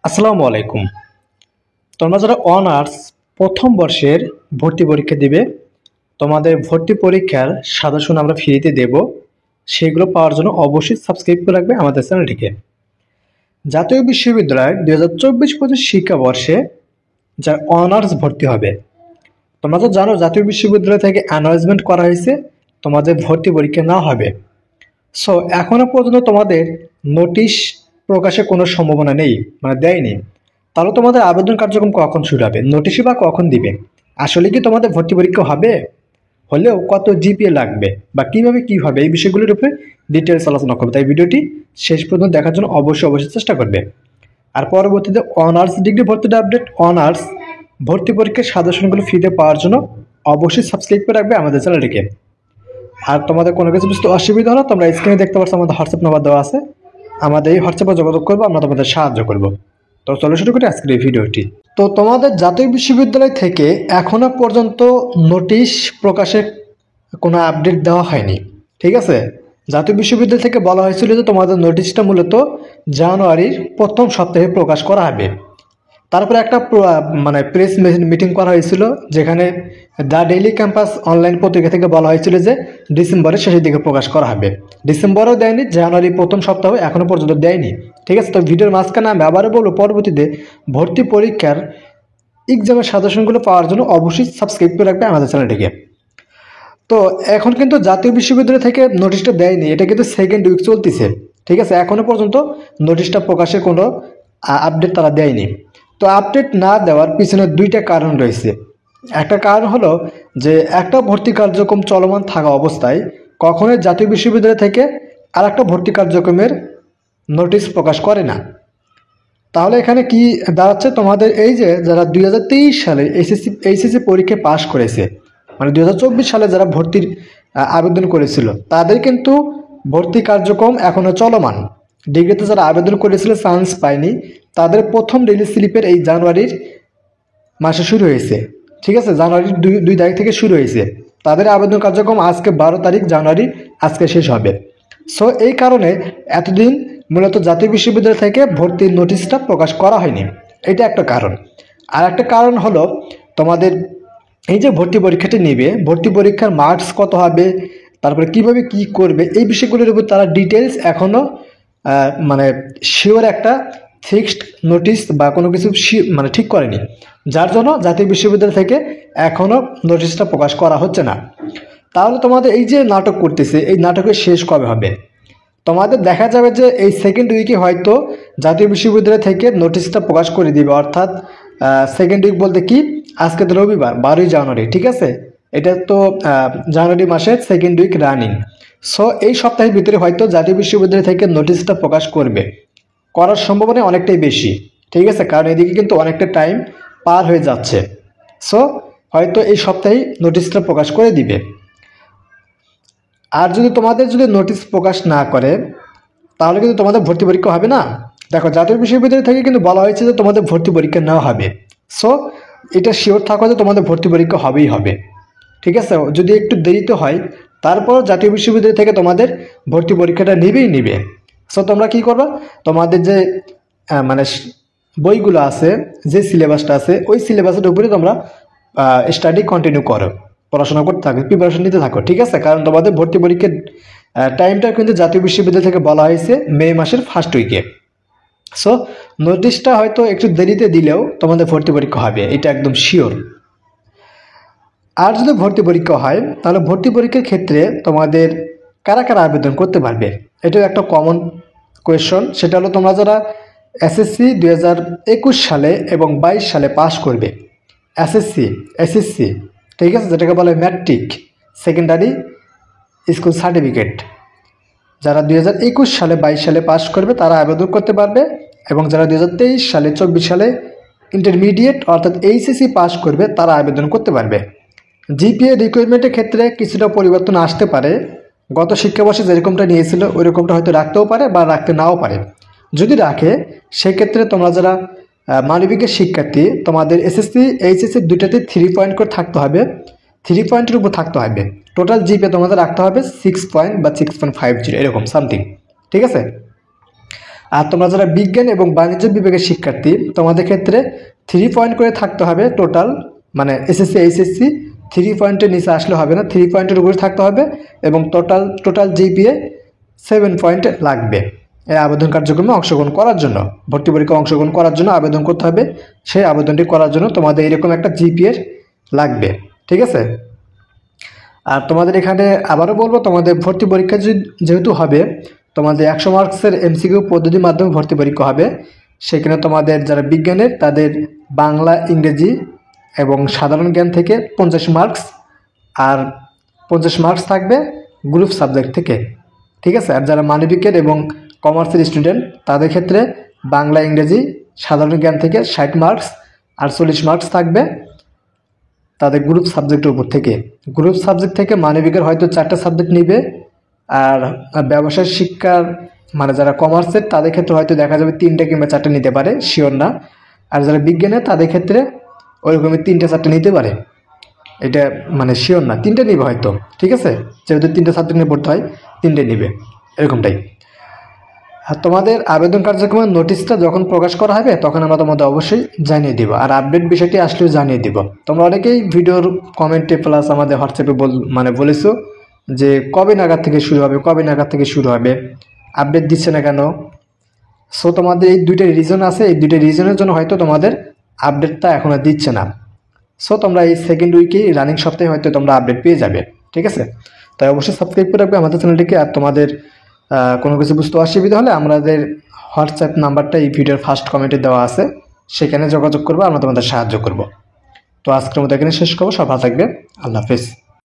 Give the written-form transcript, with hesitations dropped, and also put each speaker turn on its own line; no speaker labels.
আসসালামু আলাইকুম। তোমরা যারা অনার্স প্রথম বর্ষের ভর্তি পরীক্ষা দিবে, তোমাদের ভর্তি পরীক্ষার সাজেশন আমরা ফ্রিতে দেব। সেগুলো পাওয়ার জন্য অবশ্যই সাবস্ক্রাইব করে রাখবে আমাদের চ্যানেলটিকে। জাতীয় বিশ্ববিদ্যালয়ের 2024-25 শিক্ষাবর্ষে যারা অনার্স ভর্তি হবে, তোমরা তো জানো জাতীয় বিশ্ববিদ্যালয় থেকে অ্যানাউন্সমেন্ট করা হয়েছে তোমাদের ভর্তি পরীক্ষা না হবে। সো এখনো পর্যন্ত তোমাদের নোটিশ প্রকাশের কোনো সম্ভাবনা নেই, মানে দেয়নি। তাহলে তোমাদের আবেদন কার্যক্রম কখন শুরু হবে, নোটিশই বা কখন দিবে? আসলে কি তোমাদের ভর্তি পরীক্ষা হবে? হলেও কত জিপিএ লাগবে বা কিভাবে কি হবে, এই বিষয়গুলোর উপরে ডিটেলস আলোচনা করবে। তাই ভিডিওটি শেষ পর্যন্ত দেখার জন্য অবশ্যই চেষ্টা করবে। আর পরবর্তীতে অনার্স ডিগ্রি ভর্তির আপডেট, অনার্স ভর্তি পরীক্ষার সাজেশনগুলো ফ্রিতে পাওয়ার জন্য অবশ্যই সাবস্ক্রাইব করে রাখবে আমাদের চ্যানেলটিকে। আর তোমাদের কোনো কিছু বুঝতে অসুবিধা হলো তোমরা স্ক্রিনে দেখতে পাচ্ছ আমাদের হোয়াটসঅ্যাপ নাম্বার দেওয়া আছে। আমাদের এই হোয়াটসঅ্যাপে যোগাযোগ করবো, আমরা তোমাদের সাহায্য করব। তো চলো শুরু করি আজকের এই ভিডিওটি। তো তোমাদের জাতীয় বিশ্ববিদ্যালয় থেকে এখনো পর্যন্ত নোটিশ প্রকাশের কোনো আপডেট দেওয়া হয়নি, ঠিক আছে? জাতীয় বিশ্ববিদ্যালয় থেকে বলা হয়েছিল যে তোমাদের নোটিশটা মূলত জানুয়ারির প্রথম সপ্তাহে প্রকাশ করা হবে। তারপরে একটা মানে প্রেস মিটিং করা হয়েছিল, যেখানে দ্য ডেইলি ক্যাম্পাস অনলাইন পত্রিকা থেকে বলা হয়েছিল যে ডিসেম্বরের শেষের দিকে প্রকাশ করা হবে। ডিসেম্বরেও দেয়নি, জানুয়ারি প্রথম সপ্তাহ এখনও পর্যন্ত দেয়নি, ঠিক আছে? তো ভিডিওর মাঝখানে আমি আবারও বলবো, পরবর্তীতে ভর্তি পরীক্ষার এক্সামের সাজেশনগুলো পাওয়ার জন্য অবশ্যই সাবস্ক্রাইব করে রাখবে আমাদের চ্যানেলটিকে। তো এখন কিন্তু জাতীয় বিশ্ববিদ্যালয় থেকে নোটিশটা দেয়নি, এটা কিন্তু সেকেন্ড উইক চলতেছে, ঠিক আছে? এখনও পর্যন্ত নোটিশটা প্রকাশের কোনো আপডেট তারা দেয়নি। তো আপডেট না দেওয়ার পিছনে দুইটা কারণ রয়েছে। একটা কারণ হলো যে একটা ভর্তি কার্যক্রম চলমান থাকা অবস্থায় কখনোই জাতীয় বিশ্ববিদ্যালয় থেকে আর একটা ভর্তি কার্যক্রমের নোটিশ প্রকাশ করে না। তাহলে এখানে কি দাঁড়াচ্ছে, তোমাদের এই যে যারা 2023 সালে এইচএসসি পরীক্ষায় পাশ করেছে, মানে 2024 সালে যারা ভর্তির আবেদন করেছিল, তাদের কিন্তু ভর্তি কার্যক্রম এখনও চলমান। ডিগ্রিতে যারা আবেদন করেছিল চান্স পায়নি, তাদের প্রথম রিলিজ স্লিপের এই জানুয়ারির মাসে শুরু হয়েছে, ঠিক আছে? জানুয়ারির 2 তারিখ থেকে শুরু হয়েছে। তাদের আবেদন কার্যক্রম আজকে 12 তারিখ জানুয়ারি, আজকে শেষ হবে। সো এই কারণে এতদিন মূলত জাতীয় বিশ্ববিদ্যালয় থেকে ভর্তির নোটিশটা প্রকাশ করা হয়নি, এটা একটা কারণ। আর একটা কারণ হলো তোমাদের এই যে ভর্তি পরীক্ষাটি নেবে, ভর্তি পরীক্ষার মার্কস কত হবে, তারপরে কিভাবে কি করবে, এই বিষয়গুলোর উপর তারা ডিটেলস এখনও মানে শিওর একটা ফিক্সড নোটিশ বা কোনো কিছু মানে ঠিক করেনি, যার জন্য জাতীয় বিশ্ববিদ্যালয় থেকে এখনও নোটিশটা প্রকাশ করা হচ্ছে না। তাহলে তোমাদের এই যে নাটক করতেছে, এই নাটকের শেষ কবে হবে? তোমাদের দেখা যাবে যে এই সেকেন্ড উইকে হয়তো জাতীয় বিশ্ববিদ্যালয় থেকে নোটিশটা প্রকাশ করে দিবে, অর্থাৎ সেকেন্ড উইক বলতে কি, আজকে তো রবিবার 12ই জানুয়ারি, ঠিক আছে? এটা তো জানুয়ারি মাসের সেকেন্ড উইক রানিং। সো এই সপ্তাহের ভিতরে হয়তো জাতীয় বিশ্ববিদ্যালয় থেকে নোটিশটা প্রকাশ করবে, করার সম্ভাবনা অনেকটাই বেশি, ঠিক আছে? কারণ এদিকে কিন্তু অনেকটা টাইম পার হয়ে যাচ্ছে। সো হয়তো এই সপ্তাহেই নোটিশটা প্রকাশ করে দিবে। আর যদি তোমাদের নোটিশ প্রকাশ না করে, তাহলে কিন্তু তোমাদের ভর্তি পরীক্ষা হবে না। দেখো, জাতীয় বিশ্ববিদ্যালয় থেকে কিন্তু বলা হয়েছে যে তোমাদের ভর্তি পরীক্ষা নেওয়া হবে। সো এটা শিওর থাকো যে তোমাদের ভর্তি পরীক্ষা হবেই হবে, ঠিক আছে? যদি একটু দেরিতে হয়, তারপর জাতীয় বিশ্ববিদ্যালয় থেকে তোমাদের ভর্তি পরীক্ষাটা নিবে। সো তোমরা কি করবা, তোমাদের যে মানে বইগুলো আছে, যে সিলেবাসটা আছে, ওই সিলেবাসের উপরে তোমরা স্টাডি কন্টিনিউ করো, পড়াশোনা করতে থাকো, প্রিপারেশন নিতে থাকো, ঠিক আছে? কারণ তোমাদের ভর্তি পরীক্ষার টাইমটা কিন্তু জাতীয় বিশ্ববিদ্যালয় থেকে বলা হয়েছে মে মাসের ফার্স্ট উইকে। সো নোটিশটা হয়তো একটু দেরিতে দিলেও তোমাদের ভর্তি পরীক্ষা হবে, এটা একদম শিওর। আর যদি ভর্তি পরীক্ষা হয়, তাহলে ভর্তি পরীক্ষার ক্ষেত্রে তোমাদের কারা কারা আবেদন করতে পারবে, এটাও একটা কমন কোয়েশ্চন। সেটা হলো তোমরা যারা এসএসসি 2021 সালে এবং 22 সালে পাস করবে, এসএসসি, ঠিক আছে, যেটাকে বলে ম্যাট্রিক সেকেন্ডারি স্কুল সার্টিফিকেট, যারা 2021 সালে 22 সালে পাস করবে তারা আবেদন করতে পারবে। এবং যারা 2023 সালে 24 সালে ইন্টারমিডিয়েট অর্থাৎ এইচএসসি পাস করবে তারা আবেদন করতে পারবে। জিপিএ রিকোয়ারমেন্টের ক্ষেত্রে কিছুটা পরিবর্তন আসতে পারে, গত শিক্ষাবর্ষে যেরকমটা নিয়েছিল ওই রকমটা হয়তো রাখতেও পারে বা রাখতে নাও পারে। যদি রাখে, সেক্ষেত্রে তোমরা যারা মানবিকের শিক্ষার্থী, তোমাদের এসএসসি এইচএসসি দুইটাতে 3 পয়েন্ট করে থাকতে হবে, 3 পয়েন্টের উপর থাকতে হবে। টোটাল জিপিএ তোমাদের রাখতে হবে 6 পয়েন্ট বা 6.50 এরকম সামথিং, ঠিক আছে? আর তোমরা যারা বিজ্ঞান এবং বাণিজ্য বিভাগের শিক্ষার্থী, তোমাদের ক্ষেত্রে 3 পয়েন্ট করে থাকতে হবে টোটাল, মানে এসএসসি এইচএসসি 3 পয়েন্টের নিচে আসলে হবে না, 3 পয়েন্টের উপরে থাকতে হবে এবং টোটাল জিপিএ 7 পয়েন্ট লাগবে এই আবেদন কার্যক্রমে অংশগ্রহণ করার জন্য। ভর্তি পরীক্ষায় অংশগ্রহণ করার জন্য আবেদন করতে হবে, সেই আবেদনটি করার জন্য তোমাদের এরকম একটা জিপিএ লাগবে, ঠিক আছে। আর তোমাদের এখানে আবারও বলবো, তোমাদের ভর্তি পরীক্ষা যেহেতু হবে, তোমাদের 100 মার্কসের এমসিকিউ পদ্ধতির মাধ্যমে ভর্তি পরীক্ষা হবে। সেখানে তোমাদের যারা বিজ্ঞানের তাদের বাংলা, ইংরেজি এবং সাধারণ জ্ঞান থেকে 50 মার্কস, আর 50 মার্কস থাকবে গ্রুপ সাবজেক্ট থেকে, ঠিক আছে। আর যারা মানবিকের এবং কমার্সের স্টুডেন্ট তাদের ক্ষেত্রে বাংলা, ইংরেজি, সাধারণ জ্ঞান থেকে 60 মার্কস আর 40 মার্কস থাকবে তাদের গ্রুপ সাবজেক্টের উপর থেকে। গ্রুপ সাবজেক্ট থেকে মানবিকের হয়তো 4টা সাবজেক্ট নিবে, আর ব্যবসায় শিক্ষার মানে যারা কমার্সের তাদের ক্ষেত্রে হয়তো দেখা যাবে 3টা কিংবা 4টা নিতে পারে, শিওর না। আর যারা বিজ্ঞানের তাদের ক্ষেত্রে ওইরকমই 3টা 4টা নিতে পারে, এটা মানে শিওর না, 3টে নিবে হয়তো, ঠিক আছে। যেহেতু 3টে সাবজেক্ট নিয়ে পড়তে হয় 3টে নিবে, এরকমটাই। আর তোমাদের আবেদন কার্যক্রমের নোটিশটা যখন প্রকাশ করা হবে তখন আমরা তোমাদের অবশ্যই জানিয়ে দিব, আর আপডেট বিষয়টি আসলেও জানিয়ে দিব। তোমরা অনেকেই ভিডিওর কমেন্টে প্লাস আমাদের হোয়াটসঅ্যাপে বলেছো যে কবে নাগাদ থেকে শুরু হবে, কবে নাগাদ থেকে শুরু হবে, আপডেট দিচ্ছে না কেন। সো তোমাদের এই 2টা রিজন আছে, এই 2টা রিজনের জন্য হয়তো তোমাদের আপডেটটা এখন আর দিচ্ছে না। সো তোমরা এই সেকেন্ড উইকে রানিং সপ্তাহে হয়তো তোমরা আপডেট পেয়ে যাবে, ঠিক আছে। তাই অবশ্যই সাবস্ক্রাইব করে রাখবে আমাদের চ্যানেলটিকে। আর তোমাদের কোনো কিছু বুঝতে অসুবিধা হলে আমাদের হোয়াটসঅ্যাপ নাম্বারটা এই ভিডিওর ফার্স্ট কমেন্টে দেওয়া আছে, সেখানে যোগাযোগ করবো, আমরা তোমাদের সাহায্য করব। তো আজকের মতো এখানে শেষ করবো। সব ভালো থাকবে, আল্লাহ হাফেজ।